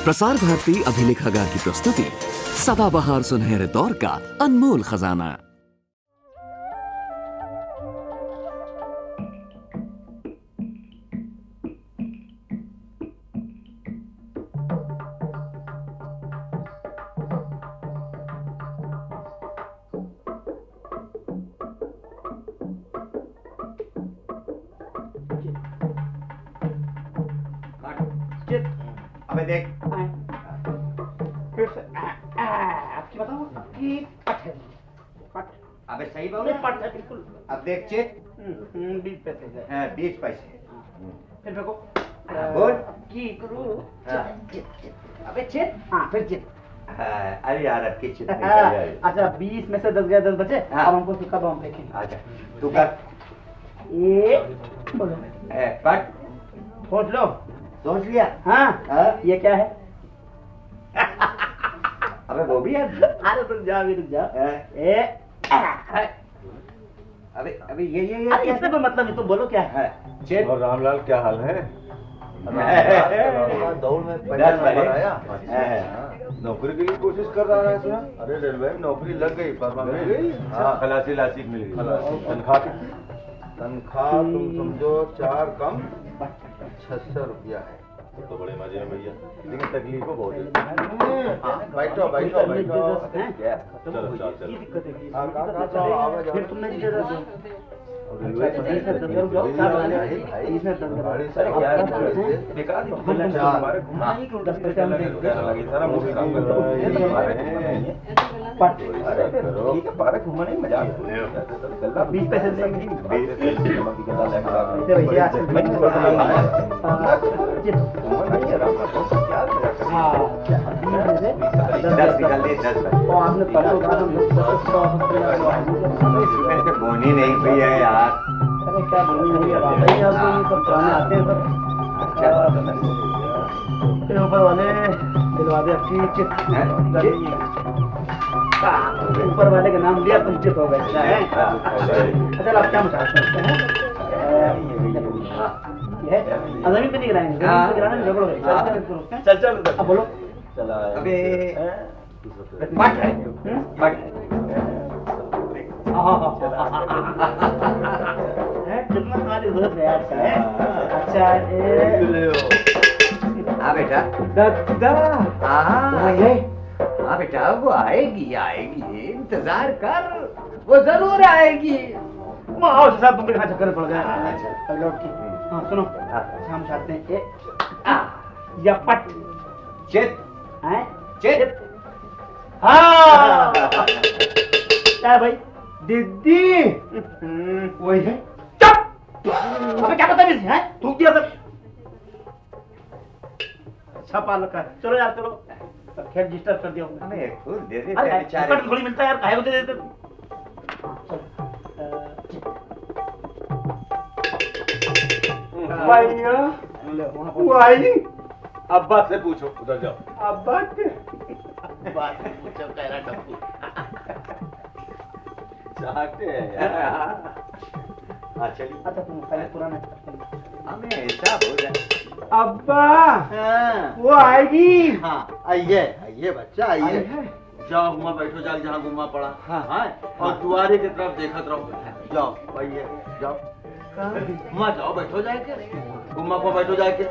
प्रसार भारती अभिलेखागार की प्रस्तुति सदाबहार सुनहरे दौर का अनमोल खजाना। अबे देख फिर से आपकी बताओ कि पट है पट। अबे सही बोल पट है बिल्कुल। अब देख चेक 20 पैसे है। हाँ 20 पैसे फिर देखो बोल की करूँ अबे चेक हाँ फिर चिट। अरे यार अब की चेक नहीं कर अच्छा 20 में से 10 गए 10 बचे। हाँ। अब हमको सिक्का दो हम देखेंगे। अच्छा तू कर ये बोलो कट सोच लो। सोच लिया हाँ ये क्या है? अबे वो भी है अरे रुक जा अभी रुक जा। ए अबे अबे ये अरे इसमें कोई मतलब नहीं। तुम बोलो क्या है? चेक और रामलाल क्या हाल है? दौड़ में नौकरी के लिए कोशिश कर रहा है इसमें। अरे रेलवे में नौकरी लग गई, परमानेंट मिल गई। हाँ खलासी लासी मिल गई। तनख्वाह तुम समझो 4 कम 600 रुपया है। तो बड़े मजे में भैया, लेकिन तकलीफों बहुत है। बैठो बैठो बैठो। चलो चलो चलो। ये दिक्कत है। हाँ कहाँ आओ फिर तुमने जिसे दस रेलवे घूमने मजा 20 पैसे बोनी नहीं हुई है यार। अरे क्या बोली नहीं है बात है। आप ये सब पुराने आते हैं सब ऊपर वाले दिलवा दे अच्छी चिट। ऊपर वाले का नाम लिया तुम चिट हो गए। अच्छा आप क्या मचाते हैं? ये जमीन पे नहीं गिराएंगे। जमीन पे गिराने में गड़बड़ होगी। चल चल अब बोलो। अबे पट है पट कितना तुम्हारी जरूरत है अच्छा हाँ बेटा दादा हाँ बेटा वो आएगी आएगी इंतजार कर वो जरूर आएगी। आओ साहब तुम कहाँ चक्कर पड़ गए? अच्छा लौट की हाँ सुनो हम चाहते हैं ये या पट चित हैं चित हाँ क्या है भाई दीदी वही है। चुप अबे क्या बता है थूक दिया सब। अच्छा पालक है। चलो यार चलो खेल डिस्टर्ब कर दिया हमने। हमें फूल दे दे अरे बेचारे थोड़ी मिलता है यार काहे को दे देते। भाई अब्बा से पूछो, उधर जाओ। अब्बा से बात पूछो कह रहा डब्बू चाहते हैं यार। हाँ चलिए। अच्छा तुम पहले पुराना हमें ऐसा हो जाए। अब्बा वो आएगी। हाँ आइए आइए बच्चा आइए। जाओ हुआ बैठो जाओ जहाँ गुम्मा पड़ा। हाँ और दुआरे की तरफ देखत रहो। जाओ आइए जाओ हुआ जाओ बैठो जाके गुम्मा को बैठो जाके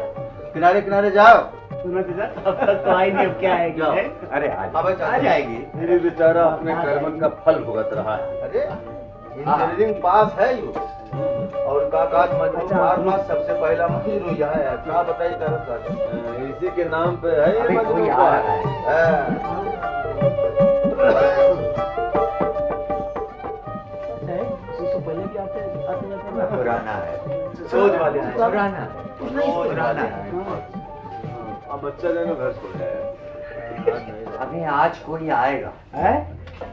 किनारे किनारे जाओ। अब तक तो आई नहीं अब क्या आएगी? अरे आ जाएगी। मेरे बेचारा अपने कर्मन का फल भुगत रहा है। अरे इंजीनियरिंग पास है यू और कागज मजदूर सबसे पहला मजदूर यह है। क्या बताइए तरफ इसी के नाम पे है ये अभी कोई मजदूर आ का। रहा है। तो पहले भी आते पुराना है सोच वाले हैं। पुराना पुराना है। अब बच्चा जो है ना घर छोड़ जाए। अभी आज कोई आएगा है।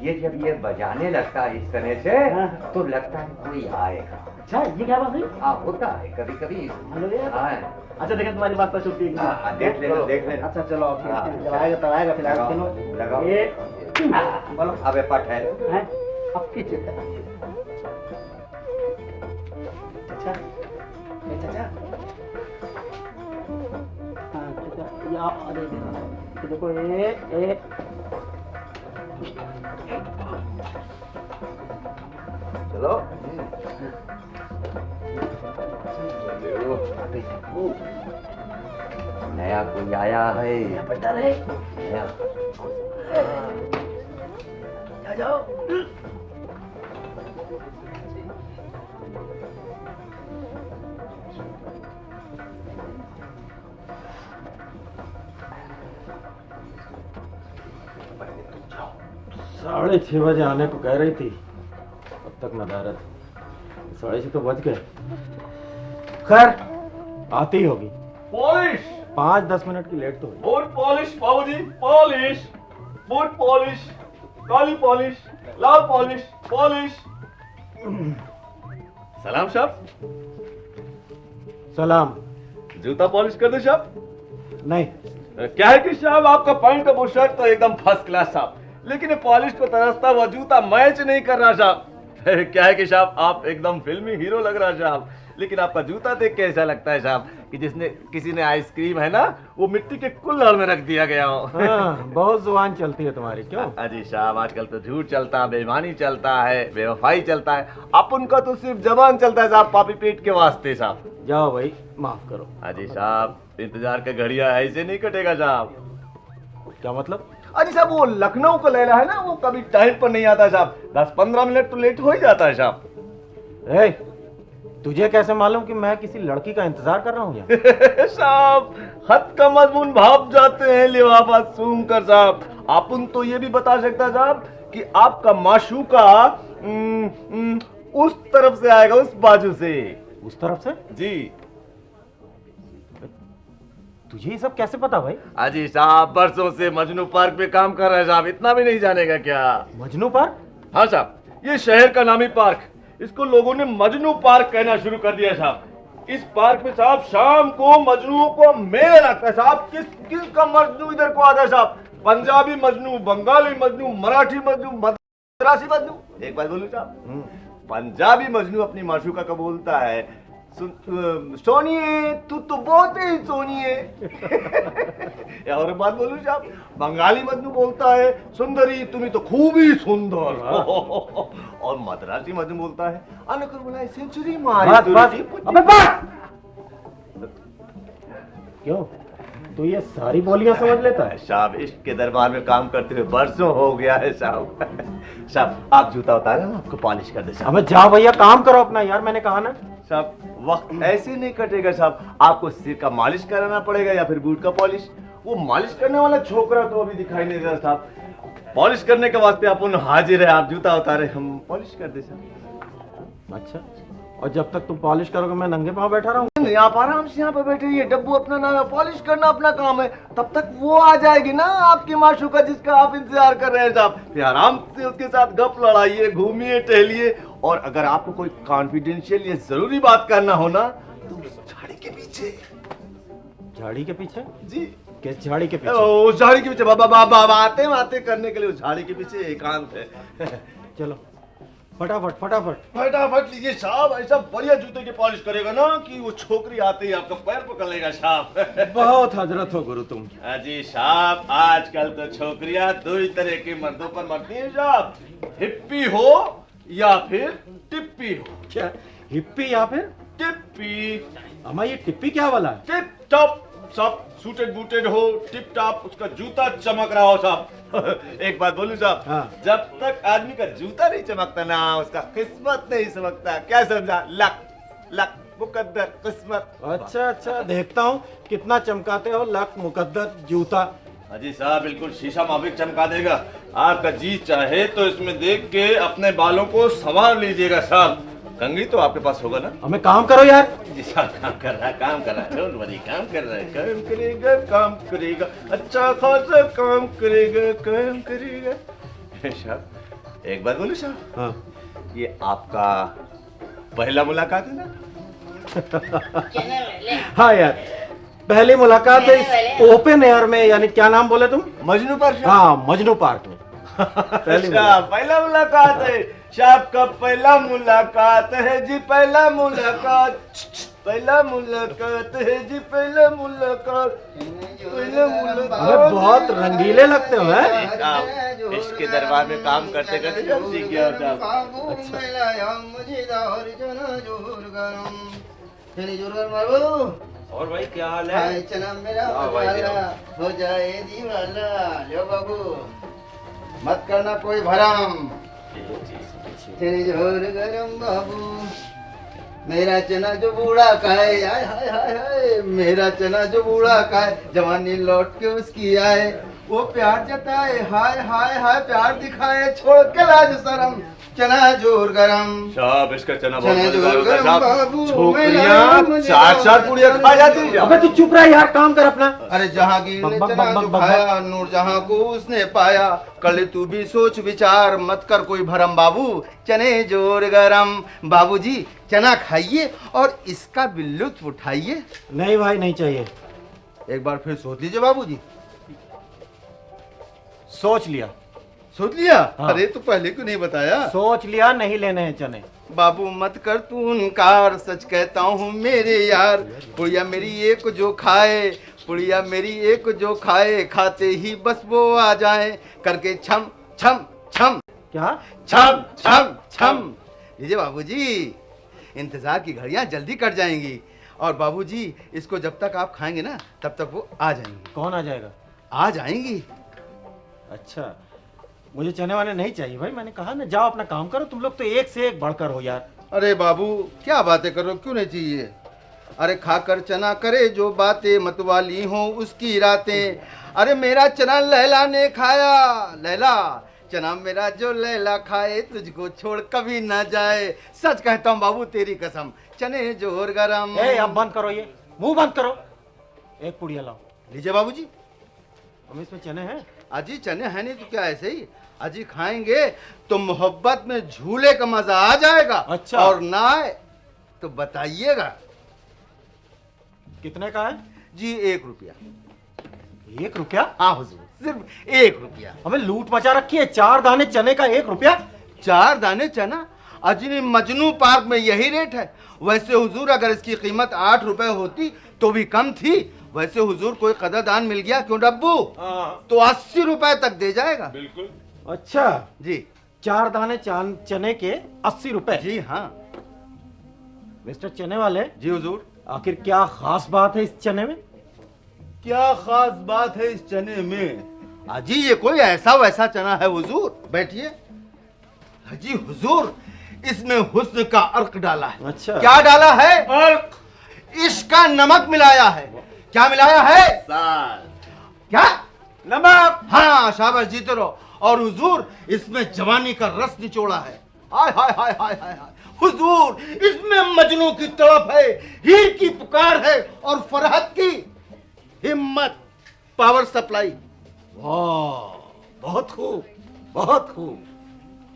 ये जब ये बजाने लगता है इस तरह से हाँ। तो लगता है कोई आएगा। अच्छा ये क्या बात हुई? हाँ होता है कभी कभी। हेलो यार। हाँ अच्छा देखा तुम्हारी बात पर छुट्टी देख लेना देख लेना। अच्छा चलो अब जब आएगा तब आएगा फिलहाल चलो लगाओ। ये बोलो अबे पट है हैं अब की चिंता अच्छा चाचा हाँ चाचा ये अरे देखो ए चलो नया कोई आया है। बता रहे नया जाओ। साढ़े 6 बजे आने को कह रही थी, अब तक नदारत। 6:30 तो बज गए। खैर आती ही होगी। पॉलिश 5-10 मिनट की लेट तो हुई। बूट पॉलिश बाबूजी, पॉलिश बूट पॉलिश, काली पॉलिश, लाल पॉलिश, पॉलिश। सलाम साहब, सलाम। जूता पॉलिश कर दे साहब। नहीं, क्या है कि साहब आपका पैंट और शर्ट तो एकदम फर्स्ट क्लास साहब, लेकिन ये पॉलिश को तरसता हुआ जूता मैच नहीं कर रहा साहब। क्या है कि साहब आप एकदम फिल्मी हीरो लग रहा साहब, लेकिन आपका जूता देख के ऐसा लगता है साहब कि जिसने किसी ने आइसक्रीम है ना वो मिट्टी के कुल्हड़ में रख दिया गया हो। हाँ, बहुत जुबान चलती है तुम्हारी। क्यों? अजी साहब आजकल तो झूठ चलता है, बेईमानी चलता है, बेवफाई चलता है। अपन का तो सिर्फ जबान चलता है साहब, पापी पेट के वास्ते साहब। जाओ भाई, माफ करो। अजी साहब इंतजार का घड़िया ऐसे नहीं कटेगा साहब। क्या मतलब? अजी साहब वो लखनऊ का लैला है ना, वो कभी टाइम पर नहीं आता साहब, 10-15 मिनट तो लेट हो ही जाता है साहब। ए, तुझे कैसे मालूम कि मैं किसी लड़की का इंतजार कर रहा हूँ यहाँ? साहब हद का मजमून भाप जाते हैं लिफाफा सूंघ कर साहब। अपन तो ये भी बता सकता है साहब कि आपका माशूका उस तरफ से आएगा, उस बाजू से। उस तरफ से? जी। तुझे ये सब कैसे पता भाई? अजी साहब बरसों से मजनू पार्क पे काम कर रहे हैं साहब, इतना भी नहीं जानेगा क्या? मजनू पार्क? हाँ साहब, ये शहर का नामी पार्क, इसको लोगों ने मजनू पार्क कहना शुरू कर दिया साहब। इस पार्क में साहब शाम को मजनुओं को मेला लगता है साहब। किस का मजनू इधर को आता है साहब? पंजाबी मजनू, बंगाली मजनू, मराठी मजनू, मद्रासी मजनू। एक बात बोलूं साहब, पंजाबी मजनू अपनी माशूका का बोलता है, सोनिए तू तो बहुत ही सोनी है। और बात बोलूं साहब, बंगाली मजनू बोलता है, सुंदरी तुम्हें तो खूब ही सुंदर। और मद्रासी मजनू बोलता है, अनुकर बोला सेंचुरी मारी। अबे बस! क्यों, तू ये सारी बोलियां समझ लेता है? साहब इश्क के दरबार में काम करते हुए बरसों हो गया है साहब। साहब आप जूता उतारे ना, आपको पॉलिश कर दे साहब। अबे जाओ भैया, काम करो अपना यार, मैंने कहा ना। साहब वक्त ऐसे नहीं कटेगा साहब, आपको सिर का मालिश कराना पड़ेगा या फिर बूट का पॉलिश। वो मालिश करने वाला छोकरा तो अभी दिखाई नहीं दे रहा साहब। पॉलिश करने के वास्ते अपन हाजिर है, आप जूता उतारे हम पॉलिश कर दे साहब। अच्छा, और जब तक तुम पॉलिश करोगे मैं नंगे पांव बैठा रहूं? नहीं, आप आराम से यहाँ पे बैठे, ये डब्बू अपना नाम है, पॉलिश करना अपना काम है। तब तक वो आ जाएगी ना आपकी माशूका जिसका आप इंतजार कर रहे हैं साहब। फिर आराम से उसके साथ गप लड़ाइए, घूमिए, टहलिए। और अगर आपको कोई कॉन्फिडेंशियल या जरूरी बात करना हो ना तो उस झाड़ी के पीछे। झाड़ी के पीछे? जी। किस झाड़ी के पीछे? उस झाड़ी के पीछे, बातें बातें करने के लिए उस झाड़ी के पीछे एकांत है। चलो फटाफट फटाफट फटाफट लीजिए साहब, ऐसा बढ़िया जूते की पॉलिश करेगा ना कि वो छोकरी आते ही आपका पैर पकड़ लेगा साहब। बहुत हजरत हो गुरु तुम। अजी साहब आजकल तो छोकरियां दो ही तरह के मर्दों पर मरती हैं साहब, हिप्पी हो या फिर टिप्पी हो। क्या हिप्पी या फिर टिप्पी? अम्मा ये टिप्पी क्या वाला है? टिप टॉप सब सूटेड बूटेड हो, टिप टॉप, उसका जूता चमक रहा हो साहब। एक बात बोलूं साहब, हाँ। जब तक आदमी का जूता नहीं चमकता ना उसका किस्मत नहीं चमकता। क्या समझा? लक लक मुकद्दर किस्मत। अच्छा अच्छा, देखता हूँ कितना चमकाते हो लक मुकद्दर जूता। अजी साहब बिल्कुल शीशा माफिक चमका देगा। आपका जी चाहे तो इसमें देख के अपने बालों को संवार लीजिएगा साहब। कंघी तो आपके पास होगा ना? हमें काम करो यार। जी साहब काम कर रहा है, काम कर रहा है, डोंट वरी, काम कर रहा है, काम करेगा, काम करेगा, अच्छा खासा काम करेगा, काम करेगा। साहब एक बात बोलूं साहब? हाँ। ये आपका पहला मुलाकात है ना? हाँ यार, पहली मुलाकात है इस ओपन एयर में, यानी क्या नाम बोले तुम? मजनू पर? हाँ, मजनू पार्क में। अच्छा पहला मुलाकात है साहब का, पहला मुलाकात है जी, पहला मुलाकात। पहला मुलाकात है जी, पहला मुलाकात, पहला मुलाकात। अबे बहुत रंगीले लगते हो हैं? इसके दरबार में काम करते करते जब सीख गया था। और भाई क्या हाल है? चना मेरा भाई, हो जाए दीवाना, लो बाबू मत करना कोई भरम, तेरी जोर गरम बाबू। मेरा चना जो बूढ़ा खाए, हाय हाय हाय हाय, मेरा चना जो बूढ़ा खाए, जवानी लौट के उसकी आए, वो प्यार जताए, हाय हाय हाय, प्यार दिखाए, छोड़ के लाज शरम, चना जोर गरम। साहब इसका चना बहुत चना मजेदार जोर होता है गरम साहब। बाबू, छोकरियां चार चार पुड़िया खा जाती हैं। अबे तू चुप रह यार, काम कर अपना। अरे जहांगीर ने बक, बक, चना बक, जो बक, खाया, नूरजहां को उसने पाया, कल तू भी सोच विचार, मत कर कोई भरम बाबू, चने जोर गरम। बाबूजी चना खाइए और इसका भी लुत्फ उठाइए। नहीं भाई, नहीं चाहिए। एक बार फिर सोच लीजिए बाबूजी। सोच लिया, सोच लिया? हाँ। अरे तो पहले क्यों नहीं बताया? सोच लिया, नहीं लेने हैं चने। बाबू मत कर तू इनकार, सच कहता हूँ मेरे यार, पुड़िया मेरी एक जो खाए, पुड़िया मेरी एक जो खाए, खाते ही बस वो आ जाए, करके छम छम छम क्या? छम छम छम। लीजिए बाबूजी, इंतजार की घड़ियां जल्दी कट जाएंगी, और बाबूजी इसको जब तक आप खाएंगे ना तब तक वो आ जाएंगी। कौन आ जाएगा? आ जाएंगी। अच्छा, मुझे चने वाले नहीं चाहिए भाई, मैंने कहा ना, जाओ अपना काम करो। तुम लोग तो एक से एक बढ़कर हो यार। अरे बाबू क्या बातें करो, क्यों नहीं चाहिए? अरे खाकर चना करे जो बातें, मतवाली हो उसकी रातें। अरे मेरा चना लैला ने खाया, लैला चना मेरा जो लैला खाए, तुझको छोड़ कभी ना जाए, सच कहता हूँ बाबू तेरी कसम, चने जोर गरम। ए, अब बंद करो, ये मुंह बंद करो। एक पुड़िया लाओ। लीजिए बाबूजी। अब इसमें चने हैं? अजी चने हैं नहीं तो क्या ऐसे ही, अजी खाएंगे तो मोहब्बत में झूले का मजा आ जाएगा। अच्छा। और ना आए तो बताइएगा। कितने का है? जी 1 रुपया। 1 रुपया? हाँ हुजूर, सिर्फ 1 रुपया। हमें लूट मचा रखी है। 4 दाने चने का 1 रुपया? 4 दाने चना? अजी मजनू पार्क में यही रेट है। वैसे हुजूर अगर इसकी कीमत 8 रुपए होती तो भी कम थी। वैसे हुजूर कोई कदरदान मिल गया क्यों डब्बू, तो 80 रुपए तक दे जाएगा। बिल्कुल। अच्छा जी 4 दाने चने के 80 रुपए? जी हाँ। मिस्टर चने वाले जी हुजूर। आखिर क्या खास बात है इस चने में? क्या खास बात है इस चने में? अजी ये कोई ऐसा वैसा चना है हुजूर। बैठिए। अजी हुजूर इसमें हुस्न का अर्क डाला है। अच्छा। क्या डाला है? अर्क। इसका नमक मिलाया है। क्या मिलाया है? साल। क्या? नमक। हाँ शाबाश, जीते रहो। और हुजूर इसमें जवानी का रस निचोड़ा है। हाय हाय हाय हाय हाय हाय। हुजूर इसमें मजनू की तड़प है, हीर की पुकार है, और फरहत की हिम्मत, पावर सप्लाई। वाह, बहुत खूब, बहुत खूब।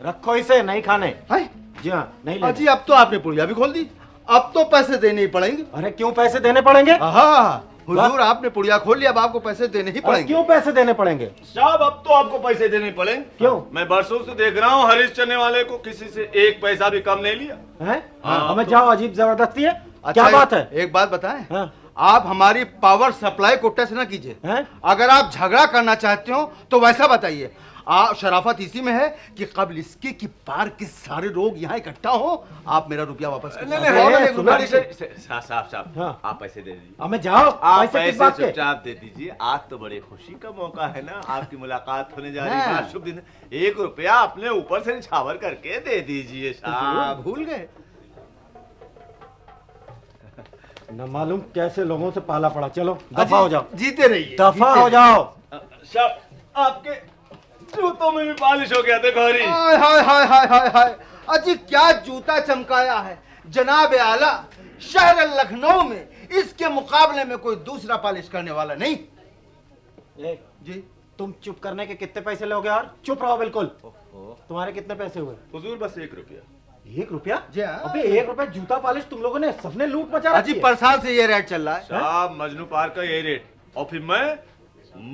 रखो इसे, नहीं खाने। है? जी हाँ, नहीं लेने। अजी अब तो आपने पुड़िया भी खोल दी, अब तो पैसे देने ही पड़ेंगे। अरे क्यों पैसे देने पड़ेंगे? हाँ हुजूर आपने पुड़िया खोल लिया, अब आपको पैसे देने ही और पड़ेंगे। क्यों पैसे देने पड़ेंगे? साहब अब तो आपको पैसे देने पड़ेंगे। क्यों? मैं बरसों से देख रहा हूँ हरीश चने वाले को किसी से 1 पैसा भी कम नहीं लिया। हैं? हाँ, हमें तो- जाओ, अजीब जबरदस्ती है। अच्छा, क्या बात है? एक बात बताएं, हाँ। आप हमारी पावर सप्लाई को टच ना कीजिए। हैं? अगर आप झगड़ा करना चाहते हो तो वैसा बताइए। शराफत इसी में है कि कबल इसके कि पार के सारे लोग यहाँ इकट्ठा हो, आप मेरा रुपया वापस कर नहीं, दीजिए। नहीं, फौरन नहीं, एक सुना रुपया नहीं, दीजिए। साहब हाँ। आप पैसे दे दीजिए। हमें जाओ, आप पैसे किस पैसे बात के? चुपचाप दे दीजिए। आज तो बड़े खुशी का मौका है ना, आपकी मुलाकात होने जा रही है। हाँ। आज शुभ दिन है। 1 रुपया अपने ऊपर से निछावर करके दे दीजिए साहब। भूल गए? न मालूम कैसे लोगों से पाला पड़ा। चलो दफा हो जाओ, जीते रहिए। दफा जीते हो जाओ। साहब आपके जूतों में भी पालिश हो गया। देखो हरी, हाय हाय हाय हाय हाय हाय। अजी क्या जूता चमकाया है जनाब आला। शहर लखनऊ में इसके मुकाबले में कोई दूसरा पॉलिश करने वाला नहीं। ए, जी तुम चुप करने के कितने पैसे लोगे यार? चुप रहो बिल्कुल। तुम्हारे कितने पैसे हुए? हुजूर बस 1 रुपया। 1 रुपया? जी हाँ। अबे 1 रुपया जूता पॉलिश तुम लोगों ने सबने लूट मचा अजी रखी है। पर साल से ये रेट चल रहा है। साहब मजनू पार का यही रेट, और फिर मैं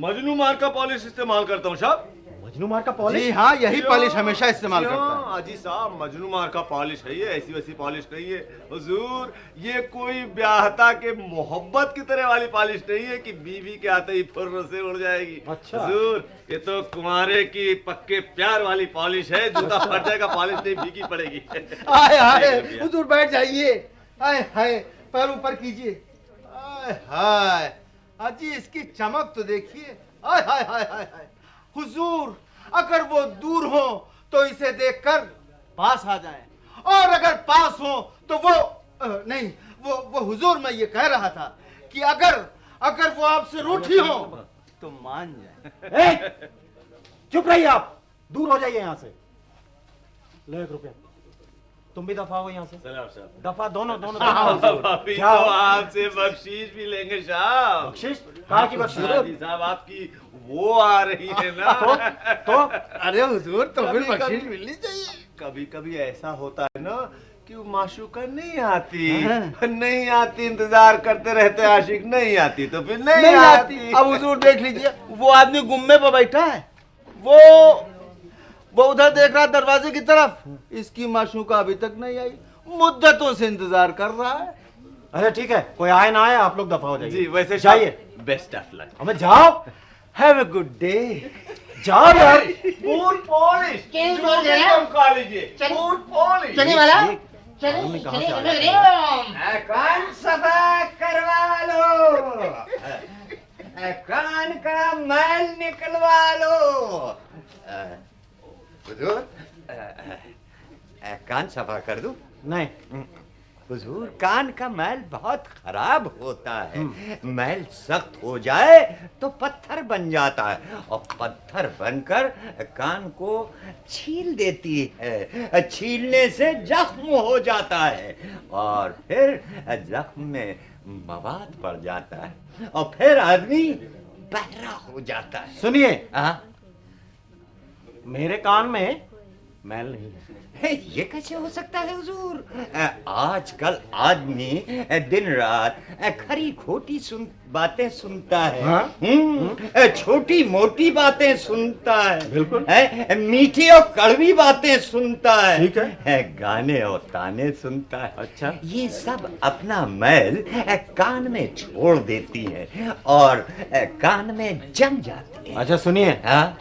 मजनू मार का पॉलिश इस्तेमाल करता हूँ साहब। मजनू मार का पॉलिश? जी हाँ, यही पॉलिश हमेशा इस्तेमाल करता है। हाजी साहब, मजनू मार का पॉलिश है ये, ऐसी वैसी पॉलिश नहीं है हुजूर। ये कोई ब्याहता के मोहब्बत की तरह वाली पॉलिश नहीं है कि बीवी के आते ही फुर्र से उड़ जाएगी। अच्छा। हुजूर, ये तो कुंवारे की पक्के प्यार वाली पॉलिश है, जूता फट जाएगा पॉलिश नहीं फीकी पड़ेगी। आए हाय, हुजूर बैठ जाइए। आए हाय, पैर ऊपर कीजिए। आए हाय, हाजी इसकी चमक तो देखिए। आए हाय हाय हाय हाय। हुजूर, अगर वो दूर हो तो इसे देखकर पास आ जाएं, और अगर पास हो तो नहीं, वो हुजूर, मैं ये कह रहा था कि अगर वो आपसे रूठी हो तो मान जाए। चुप रहिए आप, दूर हो जाइए यहाँ से। ले 1 रुपया, तुम भी दफा हो यहाँ से। दफा दोनों अभी तो आपसे बख्शीश भी लेंगे साहब। बख्शिश? कहाँ की बख्शिश? हाजी साहब, आपकी वो आ रही है ना। तो अरे हुजूर, तो फिर बख्शीश मिलनी चाहिए। कभी कभी ऐसा होता है ना कि वो माशूका नहीं आती, इंतजार करते रहते आशिक, नहीं आती तो फिर नहीं आती। अब हुजूर देख लीजिए, वो आदमी गुम्मे पर बैठा है, वो उधर देख रहा दरवाजे की तरफ। इसकी माशूका अभी तक नहीं आई, मुद्दतों से इंतजार कर रहा है। अच्छा ठीक है, कोई आए ना आए, आप लोग दफा हो जाइए। जी, वैसे जाइए। Best of luck. हमें जाओ। Have a good day. जाओ यार। बूट पॉलिश कम खा लीजिए। बूट पॉलिश चलिए वाला, आदमी कहाँ से आ चलिए। कान सफा करवा लो, कान का मैल निकलवा लो। हुजूर, कान सफा कर दूं? नहीं, हुजूर, कान का मैल बहुत खराब होता है। मैल सख्त हो जाए तो पत्थर बन जाता है, और पत्थर बनकर कान को छील देती है। छीलने से जख्म हो जाता है, और फिर जख्म में मवाद पड़ जाता है, और फिर आदमी बहरा हो जाता है। सुनिए, हाँ? मेरे कान में मैल नहीं है। ये कैसे हो सकता है हुजूर? आजकल आदमी दिन रात खरी खोटी बातें सुनता है। हाँ? छोटी मोटी बातें सुनता है। बिल्कुल। मीठी और कड़वी बातें सुनता है। ठीक है। गाने और ताने सुनता है। अच्छा। ये सब अपना मैल कान में छोड़ देती है, और कान में जम जाती है। अच्छा सुनिए, हाँ?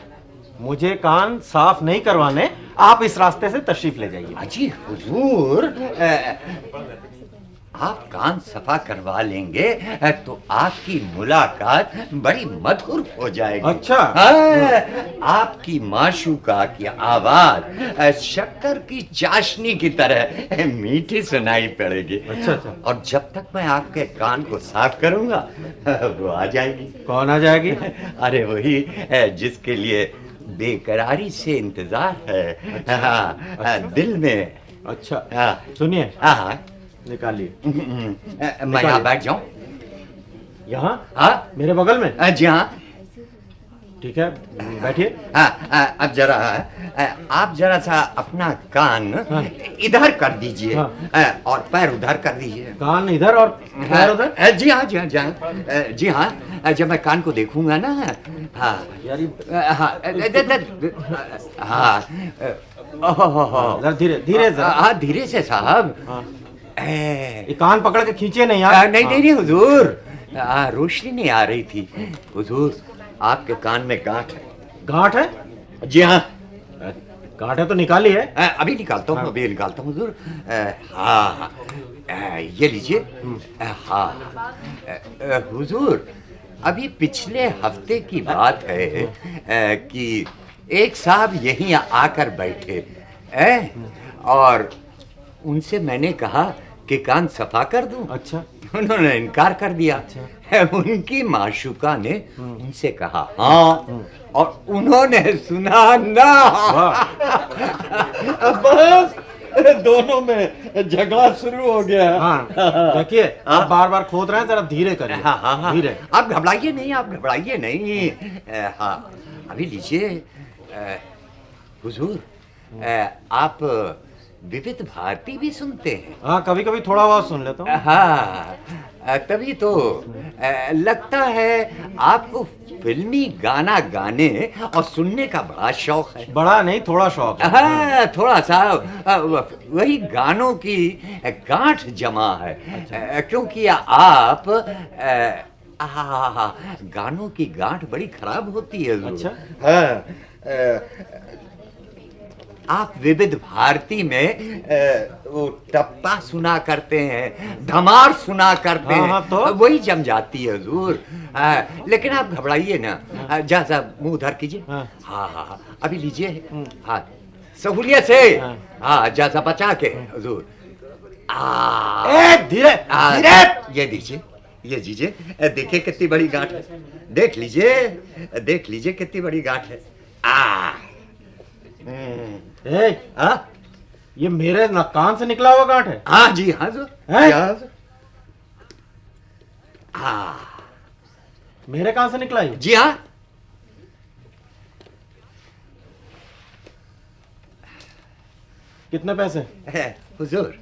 मुझे कान साफ नहीं करवाने, आप इस रास्ते से तशरीफ ले जाइए। अजी हुजूर, आप कान सफा करवा लेंगे तो आपकी मुलाकात बड़ी मधुर हो जाएगी। अच्छा। आपकी माशूका की आवाज शक्कर की चाशनी की तरह मीठी सुनाई पड़ेगी। अच्छा अच्छा। और जब तक मैं आपके कान को साफ करूंगा वो आ जाएगी। कौन आ जाएगी? अरे वही जिसके लिए बेकरारी से इंतजार है। अच्छा। हाँ, दिल में। अच्छा हाँ। सुनिए, हाँ, निकालिए। मैं यहाँ बैठ जाऊं? यहाँ? हाँ? मेरे बगल में? जी हाँ। ठीक है, बैठिए। अब जरा आप जरा सा अपना कान हाँ। इधर कर दीजिए। हाँ। और पैर उधर कर दीजिए। कान इधर और पैर उधर? जी हाँ, जी हाँ, जी हाँ, जी हाँ। जब मैं कान को देखूंगा ना, हाँ यार हाँ, हाँ, जरा धीरे धीरे जरा। हाँ, धीरे से साहब। हाँ। ए, ये कान पकड़ के खींचे नहीं यार। नहीं नहीं नहीं हुजूर, रोशनी नहीं आ रही थी। हुजूर, आपके कान में गांठ है। गांठ है? जी हाँ। गांठ है तो निकालिए। अभी निकालता हूँ। हाँ। अभी निकालता हूँ हुजूर। हाँ, ये लीजिए। हाँ हुजूर, अभी पिछले हफ्ते की बात है कि एक साहब यहीं आकर बैठे, और उनसे मैंने कहा कि कान सफा कर दूं। अच्छा। उन्होंने इनकार कर दिया। उनकी माशूका ने उनसे कहा हाँ, और उन्होंने सुना ना। बस दोनों में झगड़ा शुरू हो गया। हाँ, देखिए आप बार बार खोद रहे हैं, जरा धीरे करिए। हाँ हाँ हाँ, धीरे। आप घबराइए नहीं, आप घबराइए नहीं। हाँ, अभी लीजिए। हुजूर, आप विविध भारती भी सुनते हैं? हाँ, कभी कभी थोड़ा बहुत सुन लेता हूँ। हाँ, तभी तो लगता है आपको फिल्मी गाना गाने और सुनने का बड़ा शौक है। बड़ा नहीं, थोड़ा शौक है। हाँ, थोड़ा सा वही गानों की गांठ जमा है। क्योंकि आप गानों की गांठ बड़ी खराब होती है हुजूर। अच्छा। हाँ, आप विविध भारती में वो टप्पा सुना करते हैं, धमार सुना करते हैं। हाँ, तो? वही जम जाती है हुजूर। लेकिन आप घबराइए ना, जा मुंह उधर कीजिए। हाँ। हाँ हाँ हाँ, अभी लीजिए। हाँ, सहूलियत से। हाँ, जा बचा के हुजूर। धीरे धीरे। ये दीजिए, ये दीजिए। देखिए कितनी बड़ी गांठ है। देख लीजिए कितनी बड़ी गांठ है। ये मेरे कान से निकला हुआ गांठ है? हाँ जी, हाँ जो मेरे कान से निकला ये? जी हाँ। कितने पैसे? हुजूर,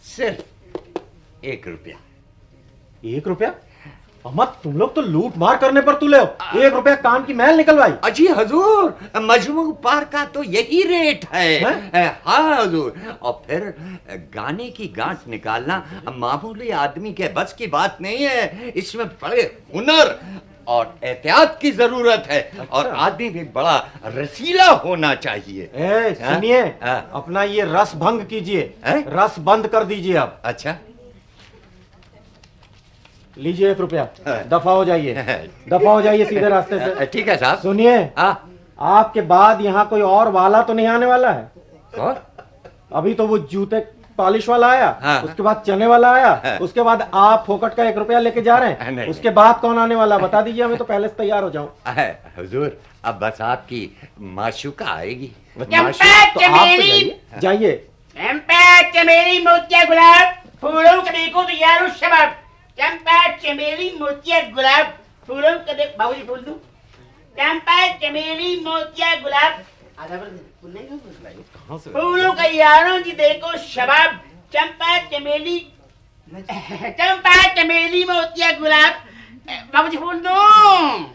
सिर्फ 1 रुपया। 1 रुपया? अहमद, तुम लोग तो लूट मार करने पर तुले हो। 1 रुपया कान की मैल निकलवाई? अजी हुजूर, मजमू पार का तो यही रेट है। हाँ हुजूर, और फिर गाने की गांठ निकालना मामूली आदमी के बस की बात नहीं है। इसमें बड़े हुनर और एहतियात की जरूरत है। और आदमी भी बड़ा रसीला होना चाहिए। सुनिए, अपना ये रस भंग कीजिए, रस बंद कर दीजिए आप। अच्छा, लीजिए 1 रुपया, दफा हो जाइए, दफा हो जाइए सीधे रास्ते से। ठीक है साहब। सुनिए, आपके बाद यहाँ कोई और वाला तो नहीं आने वाला है? और? अभी तो वो जूते पॉलिश वाला आया, उसके बाद चने वाला आया, उसके बाद आप फोकट का 1 रुपया लेके जा रहे हैं। उसके बाद कौन आने वाला बता दीजिए हमें, तो पहले से तैयार हो जाऊं। हुजूर, अब बस आपकी माशूका आएगी। जाइए। चंपा, चमेली, मोतिया, गुलाब, फूलों का देखो तो यारो शबाब। चंपा, चमेली, मोतिया, गुलाब, फूलों का देखो। बाबूजी फूल दूं? चंपा, चमेली, मोतिया, गुलाब, फूलों का यारों जी देखो शबाब। चंपा, चमेली, मोतिया, गुलाब, बाबूजी फूल दूं?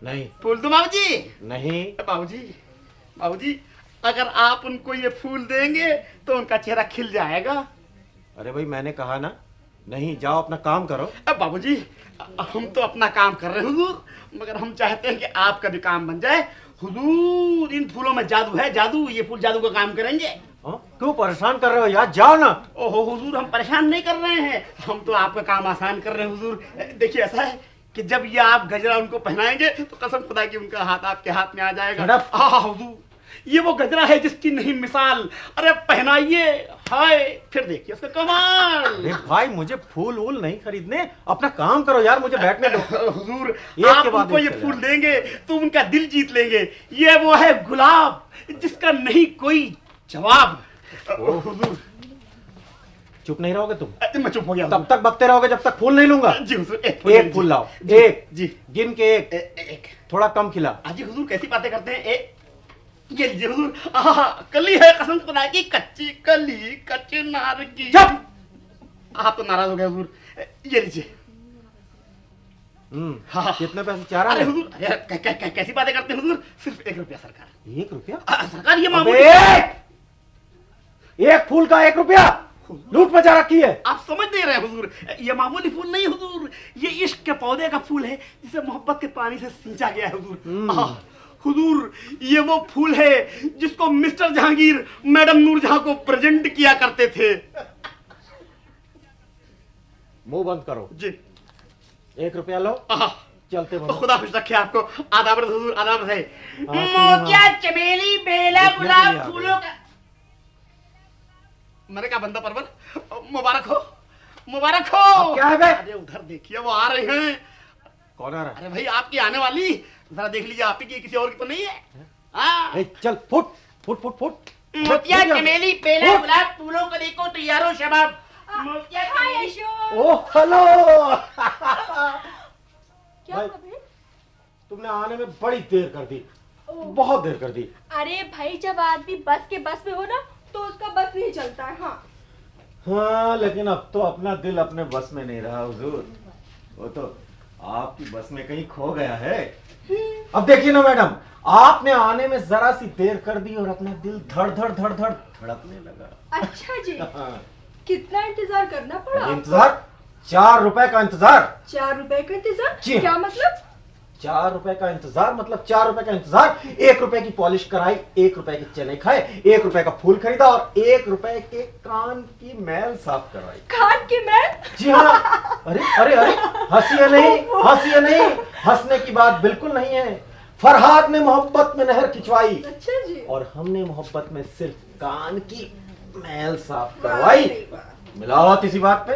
नहीं। फूल दूं बाबूजी? नहीं। बाबूजी, अगर आप उनको ये फूल देंगे तो उनका चेहरा खिल जाएगा। अरे भाई, मैंने कहा ना, नहीं, जाओ अपना काम करो। अब बाबूजी, हम तो अपना काम कर रहे हैं हुजूर, मगर हम चाहते हैं कि आपका भी काम बन जाए। हुजूर, इन फूलों में जादू है, जादू। ये फूल जादू का काम करेंगे। क्यों परेशान कर रहे हो यार, जाओ ना। ओहो हुजूर, हम परेशान नहीं कर रहे हैं, हम तो आपका काम आसान कर रहे हैं हुजूर। देखिए, ऐसा है कि जब ये आप गजरा उनको पहनाएंगे तो कसम खुदा की उनका हाथ आपके हाथ में आ जाएगा। हुजूर, ये वो गजरा है जिसकी नहीं मिसाल। अरे पहनाइए, हाय, फिर देखिए उसका कमाल। अरे भाई, मुझे फूल वूल नहीं खरीदने, अपना काम करो यार, मुझे बैठने दो। हुजूर, आप उनको ये फूल देंगे तो उनका दिल जीत लेंगे। ये वो है गुलाब जिसका नहीं कोई जवाब। हुजूर, चुप नहीं रहोगे तुम? मैं चुप हो गया। तब तक बकते रहोगे जब तक फूल नहीं लूंगा। जी हुजूर, एक फूल लाओ। एक जी, गिन के एक। थोड़ा कम खिला। जी हुजूर, कैसी बातें करते हैं। ये लीजिए हुजूर। कली है कसम खुदा की, कच्ची कली, कच्चे नार की। आप तो नाराज हो गए हुजूर। ये लीजिए। कितने पैसे? 4 अरे हुजूर, कैसी बातें करते हैं हुजूर, सिर्फ 1 रुपया सरकार। 1 रुपया? सरकार, ये मामूली। एक फूल का 1 रुपया लूट मचा रखी है। आप समझ नहीं रहे हुजूर, ये मामूली फूल नहीं हुजूर, ये इश्क के पौधे का फूल है जिसे मोहब्बत के पानी से सींचा गया है हुजूर। हुजूर, ये वो फूल है जिसको मिस्टर जहांगीर मैडम नूरजहां को प्रेजेंट किया करते थे। मुंह बंद करो जी। 1 रुपया लो, चलते तो खुदा खुश रखे आपको। आदाब हुजूर, आदाब है। हाँ, क्या चमेली, बेला, गुलाब, फूलों का। मैंने कहा बंदा परवर, मुबारक हो, मुबारक हो। क्या है बे? अरे उधर देखिए, वो आ रहे हैं। कौन आ रहा है? अरे भाई, आपकी आने वाली, जरा देख लीजिए, आप ही की, किसी और की तो नहीं है। चल, फुट फुट फुट फुट। मोतिया, चमेली, बेला, गुलाब, फूलों को देखो तो यारो शबाब। मोतिया, ओह हेलो। क्या हुआ बे? तुमने आने में बड़ी देर कर दी। बहुत देर कर दी। अरे भाई, जब आदमी बस में हो ना तो उसका बस नहीं चलता है। हाँ हाँ, लेकिन अब तो अपना दिल अपने बस में नहीं रहा हुजूर, वो तो आपकी बस में कहीं खो गया है। अब देखिए ना मैडम, आपने आने में जरा सी देर कर दी और अपना दिल धड़ धड़ धड़ धड़ धड़कने लगा। अच्छा जी, हाँ। कितना इंतजार करना पड़ा? इंतजार? 4 रुपए का इंतजार। 4 रुपए का इंतजार? जी। क्या मतलब? 4 रुपए का इंतजार मतलब 4 रुपए का इंतजार। 1 रुपए की पॉलिश कराई, 1 रुपए के चने खाए, 1 रुपए का फूल खरीदा और 1 रुपए के कान की मैल साफ करवाई। कान की मैल? जी हाँ। अरे अरे अरे, हंसिए नहीं, हंसिए नहीं, हंसने की बात बिल्कुल नहीं है। फरहाद ने मोहब्बत में नहर खिंचवाई। अच्छा जी। और हमने मोहब्बत में सिर्फ कान की मैल साफ करवाई। मिलावट इसी बात पे।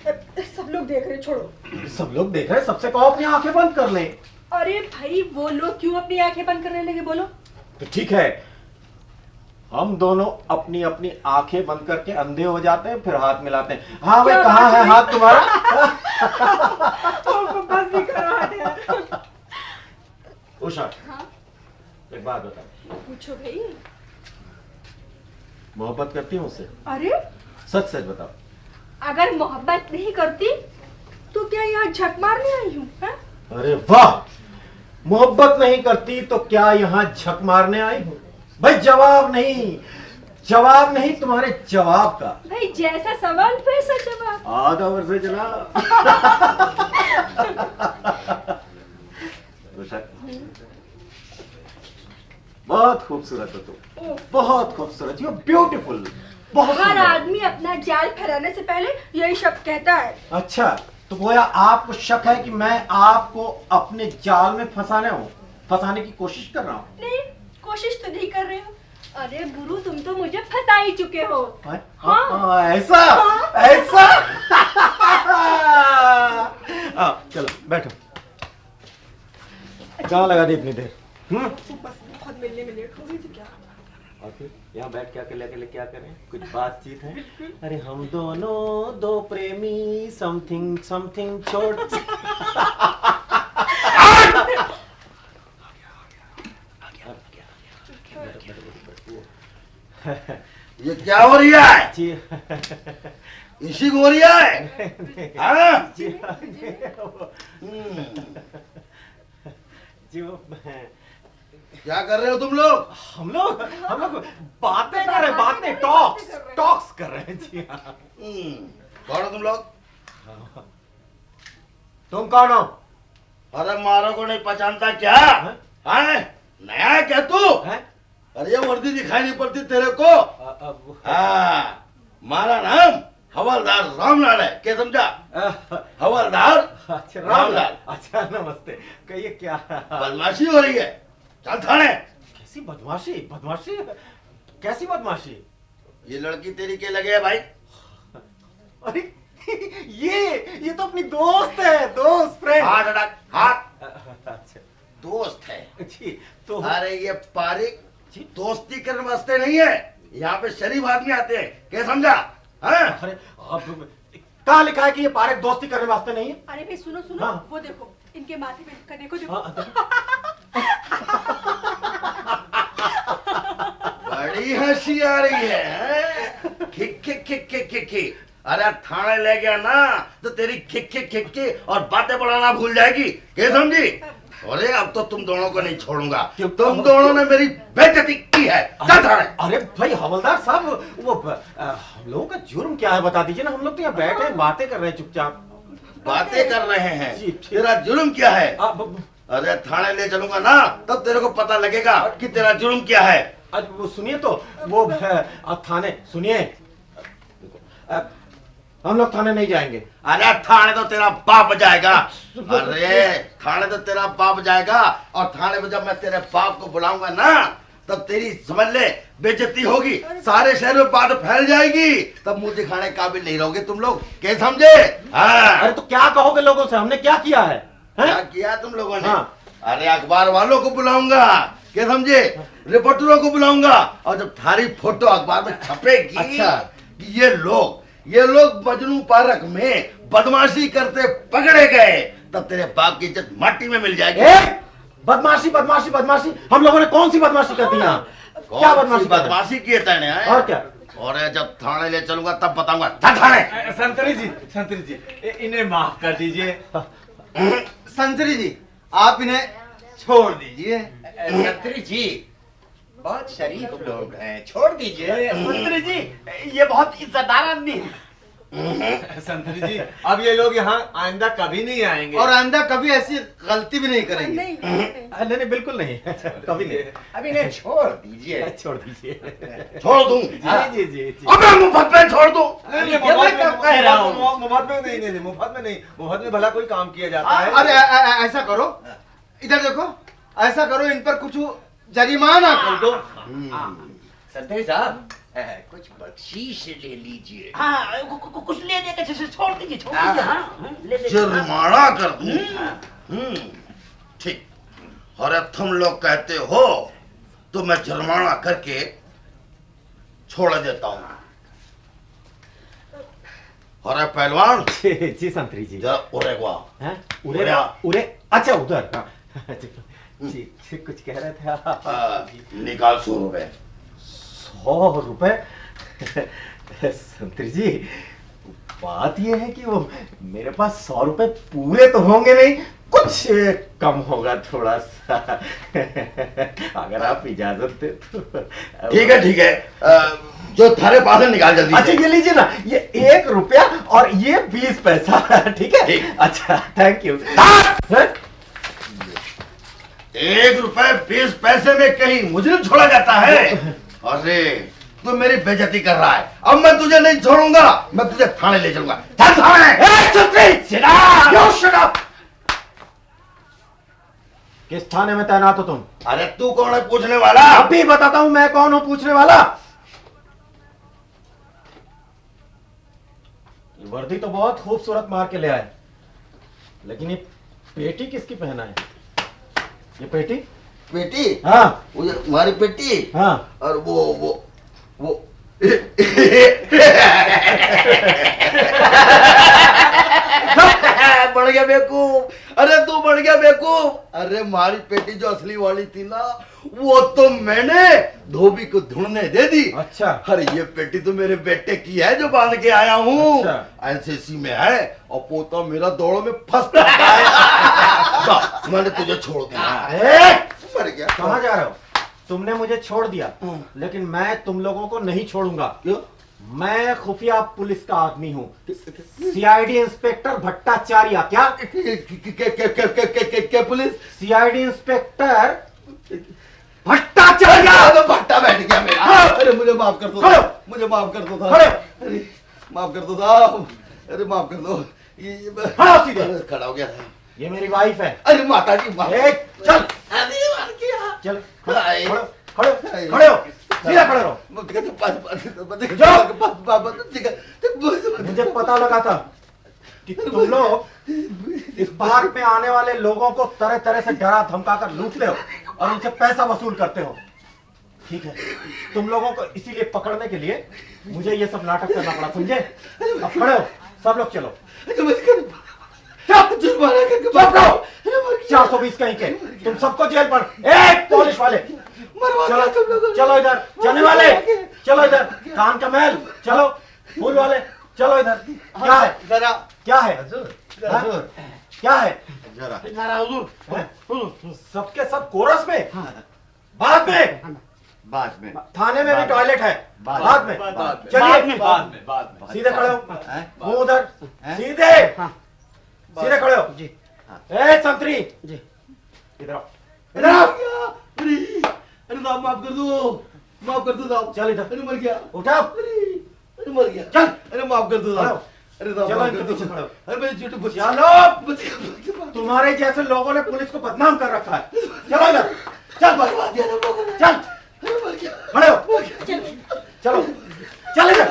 अरे सब लोग देख रहे, छोड़ो। सब लोग देख रहे हैं, सबसे कहो अपनी आंखें बंद कर लें। अरे भाई, वो लोग क्यों अपनी आंखें बंद करने लगे? बोलो। तो ठीक है, हम दोनों अपनी अपनी आंखें बंद करके अंधे हो जाते हैं, फिर हाथ मिलाते हैं। हाँ भाई, कहाँ है हाथ तुम्हारा? बस भी करो, हाथ यार। उषा, हाँ? एक बात बता, पूछो भाई। मोहब्बत करती हूँ मुझसे? अरे सच सच बताओ। अगर मोहब्बत नहीं करती तो क्या यहाँ झक मारने आई हूँ? अरे वाह, मोहब्बत नहीं करती तो क्या यहाँ झक मारने आई हूँ? भाई जवाब नहीं, जवाब नहीं, तुम्हारे जवाब का। भाई जैसा सवाल वैसा जवाब। आधा वर्ष चला। बहुत खूबसूरत हो तुम, बहुत खूबसूरत, यू ब्यूटीफुल, बहुत हर सुंदर। आदमी अपना जाल फैलाने से पहले यही शब्द कहता है। अच्छा, तो गोया आपको शक है कि मैं आपको अपने जाल में फंसाने की कोशिश कर रहा हूँ? नहीं, कोशिश तो नहीं कर रहे हो। अरे गुरु, तुम तो मुझे फंसा ही चुके हो। हाँ, ऐसा ऐसा। चलो बैठो। कहाँ लगा दी इतनी देर? बस बहुत मिलने में लेट हो गई थी क्या? और फिर यहाँ बैठ के अकेले क्या करें? कुछ बातचीत है? अरे हम दोनों दो प्रेमी, समथिंग समथिंग छोड़। ये क्या हो रहा है? इसी को हो रहा है? हाँ? क्या कर रहे हो तुम लोग? हम लोग बातें कर रहे हैं, बातें, टॉक्स कर रहे हैं जी। हाँ। कौन हो तुम लोग? तुम कौन हो? अरे मारो को नहीं पहचानता क्या? हाँ? नया है क्या तू? अरे ये वर्दी दिखाई नहीं पड़ती तेरे को? हाँ, मारा नाम हवलदार रामलाल है, क्या समझा? हवलदार रामलाल। अच्छा नमस्ते, कहिए क्या बदमाशी हो रही है? चल थाने। कैसी बदमाशी? कैसी बदमाशी? ये लड़की तेरी के लगे है भाई? अरे ये तो अपनी दोस्त है, दोस्त, फ्रेंड। हाथ हटा, हाथ। अच्छा, दोस्त है जी। तो अरे ये पारिक दोस्ती करने वास्ते नहीं है, यहाँ पे शरीफ आदमी आते हैं, क्या समझा? अरे अब कहाँ लिखा है कि ये पारिक दोस्ती करने वास्ते नहीं है? अरे भाई सुनो सुनो। हाँ। वो देखो, इनके माथे पे लिखा, देखो देखो। बड़ी हंसी आ रही है। खिक खिक खिक खिक खिक खिक। अरे थाने ले गया ना तो तेरी खिक खिक खिक खिक और बातें बढ़ाना भूल जाएगी, क्या समझी? अरे अब तो तुम दोनों को नहीं छोड़ूंगा, तुम दोनों ने मेरी बेइज्जती की है। चल थाने। अरे भाई हवलदार साहब, वो हम लोगों का जुर्म क्या है बता दीजिए ना। हम लोग तो यहाँ बैठे हैं, बातें कर रहे हैं चुपचाप। बातें कर रहे हैं? जी, तेरा जुर्म क्या है? अरे थाने ले चलूंगा ना तब तेरे को पता लगेगा कि तेरा जुर्म क्या है। आज वो सुनिए तो, वो थाने सुनिए, हम लोग थाने नहीं जाएंगे। अरे थाने तो तेरा बाप जाएगा। अरे थाने तो तेरा बाप जाएगा, और थाने में जब मैं तेरे बाप को बुलाऊंगा ना तब तेरी समझ ले बेइज्जती होगी, सारे शहर में बात फैल जाएगी, तब मुंह दिखाने काबिल नहीं रहोगे तुम लोग, क्या समझे? हाँ। अरे तो क्या कहोगे लोगों से? हमने क्या किया है? क्या किया तुम लोगों ने? हाँ। अरे अखबार वालों को बुलाऊंगा, क्या समझे? रिपोर्टरों को बुलाऊंगा, और जब थारी फोटो अखबार में छपेगी अच्छा, कि ये लोग मजनू पार्क में बदमाशी करते पकड़े गए, तब तेरे बाप की इज्जत माटी में मिल जाएगी। बदमाशी बदमाशी बदमाशी, हम लोगों ने कौन सी बदमाशी कर दी यहाँ? क्या बदमाशी कर दी? बदमाशी किए तैने है और क्या? और जब थाने ले चलूंगा तब बताऊंगा। चल थाने। संतरी जी इन्हें माफ कर दीजिए। संतरी जी आप इन्हें छोड़ दीजिए। संतरी जी बहुत शरीफ लोग हैं, छोड़ दीजिए। मंत्री जी ये बहुत इज्जतदार आदमी है। संतरी जी अब ये लोग यहाँ आइंदा कभी नहीं आएंगे। और आइंदा कभी ऐसी गलती भी नहीं करेंगे। नहीं नहीं नहीं बिल्कुल नहीं, कभी नहीं। अब इन्हें छोड़ दीजिए। छोड़ दीजिए। छोड़ दूं। जी जी जी। अबे मुफ्त में छोड़ दूं। ये मैं कब कह रहा हूँ? मुफ्त में नहीं, मुफ्त में नहीं, मुफ्त में भला कोई काम किया जाता है। अरे ऐसा करो, इधर देखो, ऐसा करो इन पर कुछ जरिमाना कर दो। संतरी साहब कुछ बख्शीश ले लीजिए। हाँ कुछ ले दे के छोड़ दीजिए, छोड़ दीजिए। हाँ ले दे। जुर्माना कर दूं। ठीक। और तुम लोग कहते हो तो मैं जुर्माना करके छोड़ देता हूँ। और पहलवान जी संतरी जी। जरा उरे को आओ। हैं? उरे उरे, अच्छा उधर। हाँ। जी कुछ कह रहे थे आप? निकाल 100 रुपए। 100 रुपए? संतरी जी बात यह है कि वो मेरे पास 100 रुपए पूरे तो होंगे नहीं, कुछ कम होगा थोड़ा सा। अगर आप इजाजत दे तो। ठीक है जो थारे पास है निकाल जल्दी अच्छा से। ये लीजिए ना, ये 1 रुपया और ये 20 पैसा। ठीक है ठीक। अच्छा थैंक यू। 1 रुपए 20 पैसे में कहीं मुजरिम छोड़ा जाता है? अरे तू मेरी बेइज्जती कर रहा है। अब मैं तुझे नहीं छोड़ूंगा, मैं तुझे थाने ले जाऊंगा। चल थाने। Shut up. किस थाने में तैनात हो तुम? अरे तू कौन है पूछने वाला? अभी बताता हूं मैं कौन हूं पूछने वाला। ये वर्दी तो बहुत खूबसूरत मार के ले आए, लेकिन ये पेटी किसकी पहना है? ये पेटी? बेटी हाँ वो जो हमारी बेटी। हाँ। और वो बढ़ गया बेवकूफ। अरे तू बढ़ गया बेवकूफ। अरे हमारी पेटी जो असली वाली थी ना, वो तो मैंने धोबी को ढूंढने दे दी। अच्छा। अरे ये पेटी तो मेरे बेटे की है जो बांध के आया हूँ। अच्छा। एनसीसी में है और पोता मेरा दौड़ों में फंस जाता है। तो मैंने तुझे छोड़ दिया। मर गया। कहाँ जा रहे हो? तुमने मुझे छोड़ दिया, लेकिन मैं तुम लोगों को नहीं छोड़ूंगा। क्यों? मैं खुफिया पुलिस का आदमी हूँ, सीआईडी इंस्पेक्टर भट्टाचार्य। क्या पुलिस? CID inspector Bhattacharya. भट्टा बैठ गया मेरा। अरे मुझे माफ कर दो, मुझे माफ कर दो खड़े। अरे माफ कर दो साहब, अरे माफ कर दो। खड़ा सीधे। खड़ा हो गया। ये मेरी वाइफ है। अरे माता जी माफ। चल चल खड़े खड़े हो, सीधा खड़े रहो। मुझे पता लगा था कि तुम लोग इस पार्क में आने वाले लोगों को तरह तरह से डरा धमका कर लूटते हो और उनसे पैसा वसूल करते हो। ठीक है, तुम लोगों को इसीलिए पकड़ने के लिए मुझे ये सब नाटक करना पड़ा, समझे? अब खड़े हो, सब लोग चलो। 420 कहीं के, तुम सबको जेल पर। एक पुलिस वाले चलो चलो इधर, जाने वाले चलो इधर, कान का महल चलो, फूल वाले चलो इधर। क्या है? जरा क्या है? क्या है? जरा हुजूर। सबके सब कोरस में, बाद में थाने में भी टॉयलेट है, बाद में। चलिए बाद में सीधे खड़े हो, वो उधर सीधे सीधे खड़े हो जी। ए संतरी जी, इधर आओ, इधर आओ। अरे साहब माफ कर दो साहब। चल इधर, अरे मर गया। उठाओ, अरे मर गया। चल। अरे माफ कर दो साहब। अरे साहब चलो माफ इनके कर दो। पीछे खड़े हो। अरे मेरी छोटी बच्ची। चलो, तुम्हारे जैसे लोगों ने पुलिस को बदनाम कर रखा है। चलो इधर, चल बर्बाद दिया ना लोगों ने। चल, अरे मर गया। खड़े हो, चलो चल इधर,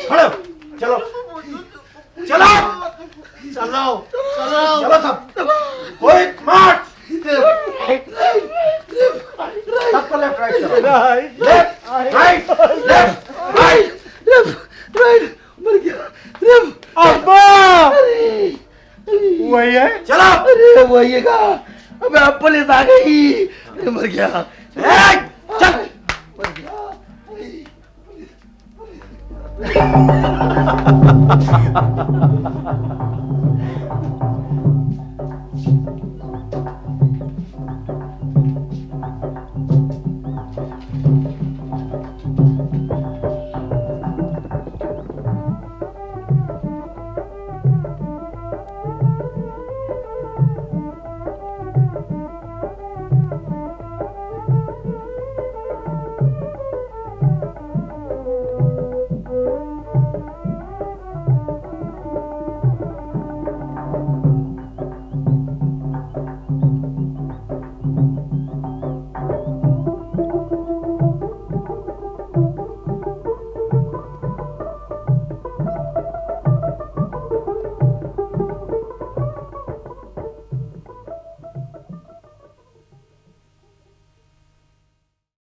खड़े हो, चलो चलो चलो सब, कोई मार्च। सबको लेफ्ट राइट करो, लेफ्ट राइट लेफ्ट राइट। मर गया। अब्बा वही है, चलो। अरे वही का। मैं पुलिस आ गई, अरे मर गया। चल मर गया।